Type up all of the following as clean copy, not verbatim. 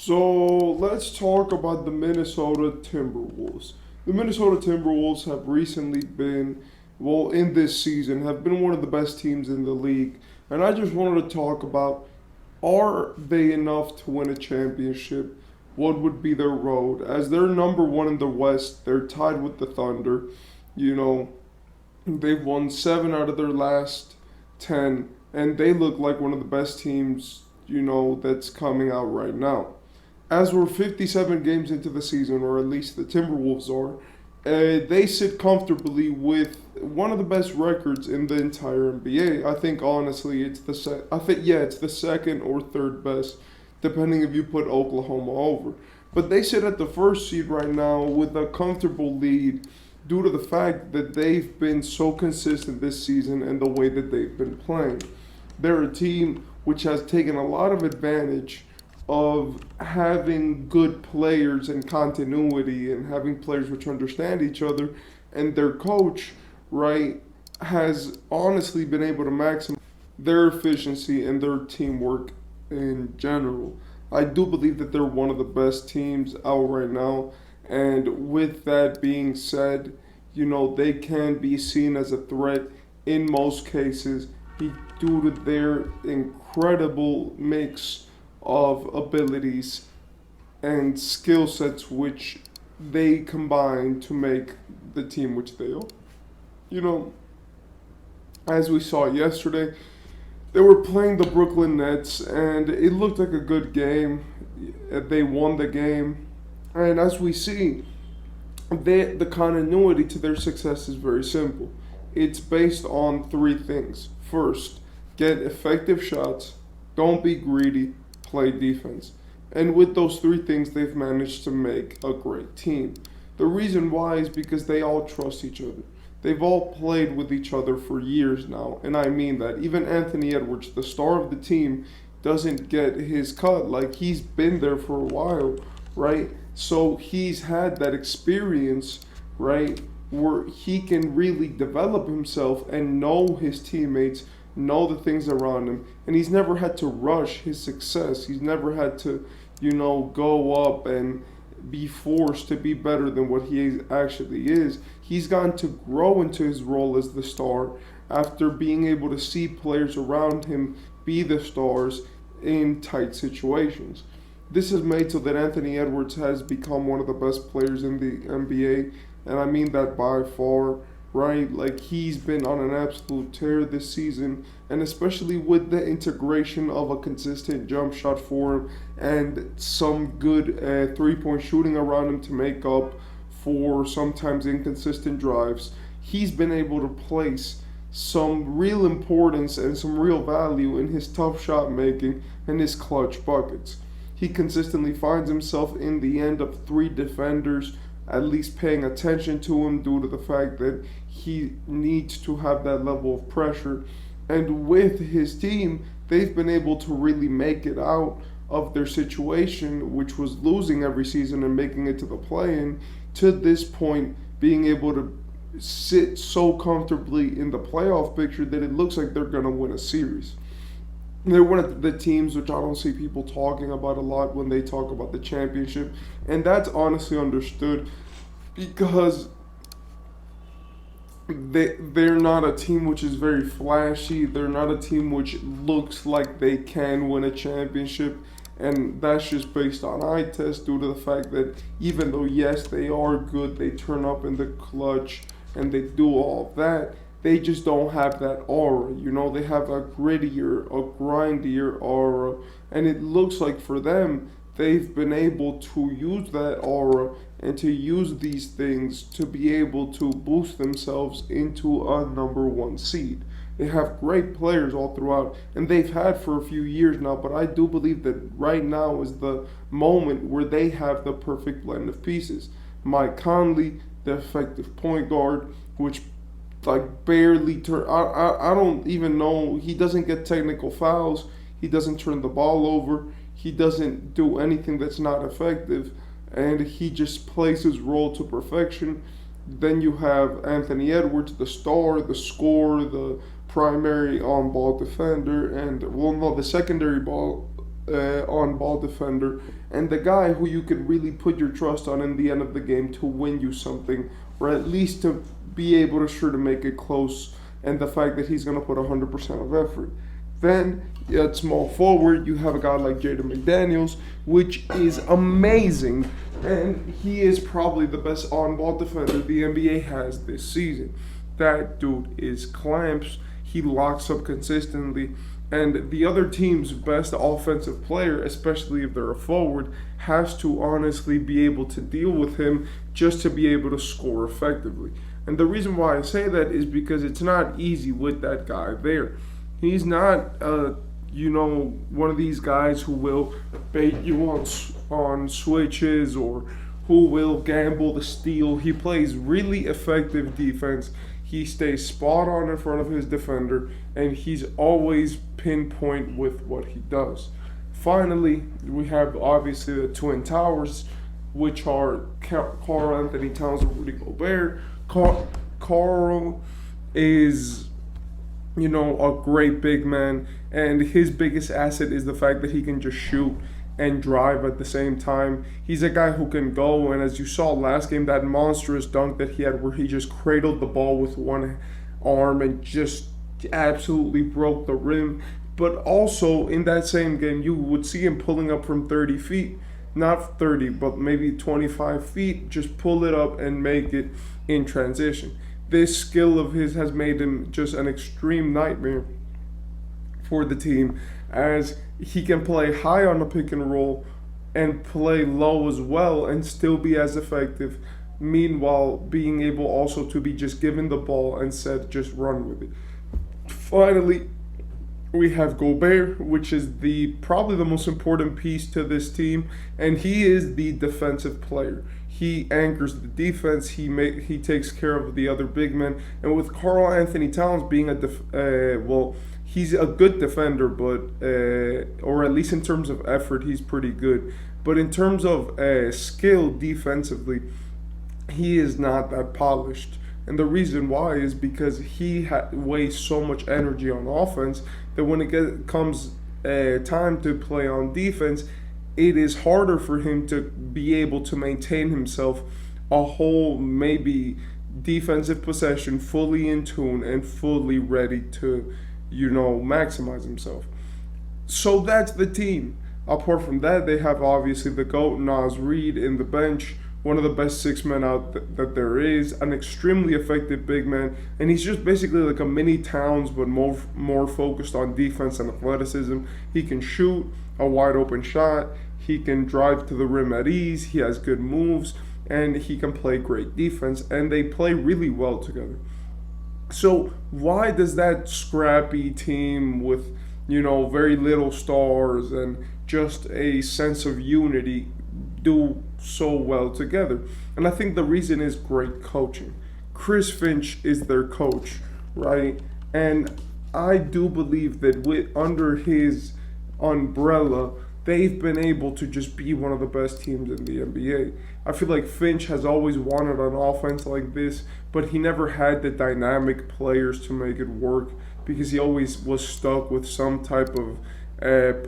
So let's talk about the Minnesota Timberwolves. The Minnesota Timberwolves have recently been, well, in this season, have been one of the best teams in the league. And I just wanted to talk about, are they enough to win a championship? What would be their road? As they're number one in the West, they're tied with the Thunder. You know, they've won 7 out of their last 10, and they look like one of the best teams, that's coming out right now. As we're 57 games into the season, or at least the Timberwolves are, they sit comfortably with one of the best records in the entire NBA. I think honestly, it's the second or third best, depending if you put Oklahoma over. But they sit at the first seed right now with a comfortable lead due to the fact that they've been so consistent this season and the way that they've been playing. They're a team which has taken a lot of advantage of having good players and continuity and having players which understand each other, and their coach, right, has honestly been able to maximize their efficiency and their teamwork in general. I do believe that they're one of the best teams out right now, and with that being said, they can be seen as a threat in most cases due to their incredible mix of abilities and skill sets which they combine to make the team which they are. You know, as we saw yesterday, they were playing the Brooklyn Nets and it looked like a good game. They won the game. And as we see, the continuity to their success is very simple. It's based on three things. First, get effective shots, don't be greedy, play defense. And with those three things, they've managed to make a great team. The reason why is because they all trust each other. They've all played with each other for years now, and I mean that. Even Anthony Edwards, the star of the team, doesn't get his cut. Like, he's been there for a while, right? So he's had that experience, right, where he can really develop himself and know his teammates, know the things around him, and he's never had to rush his success. He's never had to, go up and be forced to be better than what he actually is. He's gotten to grow into his role as the star after being able to see players around him be the stars in tight situations. This has made so that Anthony Edwards has become one of the best players in the NBA, and I mean that by far, right? Like, he's been on an absolute tear this season, and especially with the integration of a consistent jump shot for him and some good three-point shooting around him to make up for sometimes inconsistent drives, he's been able to place some real importance and some real value in his tough shot making and his clutch buckets. He consistently finds himself in the end of three defenders at least paying attention to him due to the fact that he needs to have that level of pressure. And with his team, they've been able to really make it out of their situation, which was losing every season and making it to the play-in, to this point being able to sit so comfortably in the playoff picture that it looks like they're going to win a series. They're one of the teams which I don't see people talking about a lot when they talk about the championship. And that's honestly understood because they're not a team which is very flashy. They're not a team which looks like they can win a championship. And that's just based on eye test due to the fact that even though, yes, they are good, they turn up in the clutch and they do all of that, they just don't have that aura. They have a grittier, a grindier aura. And it looks like for them, they've been able to use that aura and to use these things to be able to boost themselves into a number one seed. They have great players all throughout, and they've had for a few years now, but I do believe that right now is the moment where they have the perfect blend of pieces. Mike Conley, the effective point guard, which barely turn. I don't even know. He doesn't get technical fouls. He doesn't turn the ball over. He doesn't do anything that's not effective, and he just plays his role to perfection. Then you have Anthony Edwards, the star, the scorer, the primary on-ball defender, and the secondary ball on ball defender, and the guy who you can really put your trust on in the end of the game to win you something, or at least to be able to sure to make it close, and the fact that he's going to put 100% of effort. Then at small forward, you have a guy like Jaden McDaniels, which is amazing, and he is probably the best on-ball defender the NBA has this season. That dude is clamps. He locks up consistently, and the other team's best offensive player, especially if they're a forward, has to honestly be able to deal with him just to be able to score effectively. And the reason why I say that is because it's not easy with that guy there. He's not, one of these guys who will bait you on switches or who will gamble the steal. He plays really effective defense. He stays spot on in front of his defender, and he's always pinpoint with what he does. Finally, we have obviously the Twin Towers, which are Karl Anthony Towns and Rudy Gobert. Karl is a great big man, and his biggest asset is the fact that he can just shoot and drive at the same time. He's a guy who can go, and as you saw last game, that monstrous dunk that he had where he just cradled the ball with one arm and just absolutely broke the rim. But also in that same game, you would see him pulling up from 30 feet, not 30, but maybe 25 feet, just pull it up and make it in transition. This skill of his has made him just an extreme nightmare for the team, as he can play high on the pick and roll and play low as well and still be as effective, meanwhile being able also to be just given the ball and said just run with it. Finally, we have Gobert, which is probably the most important piece to this team, and he is the defensive player. He anchors the defense. He takes care of the other big men. And with Karl Anthony Towns being he's a good defender, but or at least in terms of effort, he's pretty good. But in terms of skill defensively, he is not that polished. And the reason why is because he wastes so much energy on offense that when it comes time to play on defense, it is harder for him to be able to maintain himself a whole maybe defensive possession fully in tune and fully ready to, maximize himself. So that's the team. Apart from that, they have obviously the GOAT, Naz Reid, in the bench, one of the best six men out that there is, an extremely effective big man, and he's just basically like a mini Towns, but more focused on defense and athleticism. He can shoot a wide open shot. He can drive to the rim at ease. He has good moves, and he can play great defense, and they play really well together. So why does that scrappy team with, very little stars and just a sense of unity do so well together? And I think the reason is great coaching. Chris Finch is their coach, right? And I do believe that under his umbrella, they've been able to just be one of the best teams in the NBA. I feel like Finch has always wanted an offense like this, but he never had the dynamic players to make it work because he always was stuck with some type of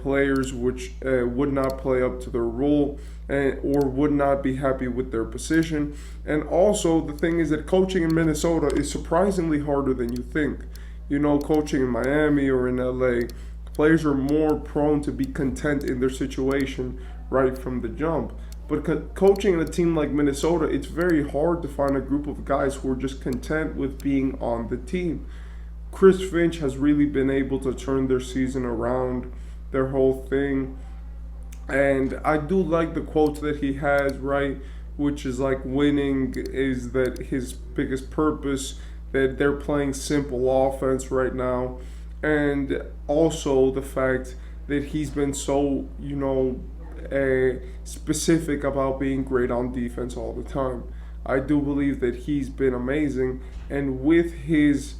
players which would not play up to their role or would not be happy with their position. And also, the thing is that coaching in Minnesota is surprisingly harder than you think. Coaching in Miami or in LA, players are more prone to be content in their situation right from the jump. But coaching in a team like Minnesota, it's very hard to find a group of guys who are just content with being on the team. Chris Finch has really been able to turn their season around, their whole thing. And I do like the quote that he has, right, which is like winning is that his biggest purpose, that they're playing simple offense right now. And also the fact that he's been so, specific about being great on defense all the time. I do believe that he's been amazing. And with his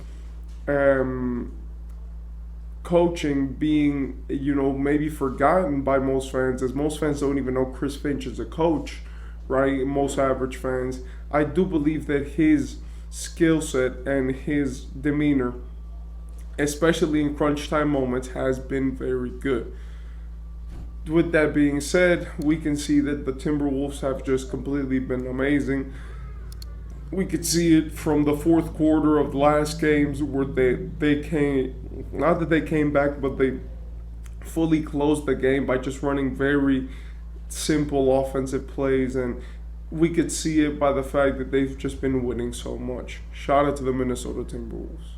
coaching being, maybe forgotten by most fans, as most fans don't even know Chris Finch is a coach, right? Most average fans. I do believe that his skill set and his demeanor, especially in crunch time moments, has been very good. with that being said, we can see that the Timberwolves have just completely been amazing. We could see it from the fourth quarter of the last games where they came, not that they came back, but they fully closed the game by just running very simple offensive plays, and we could see it by the fact that they've just been winning so much. Shout out to the Minnesota Timberwolves.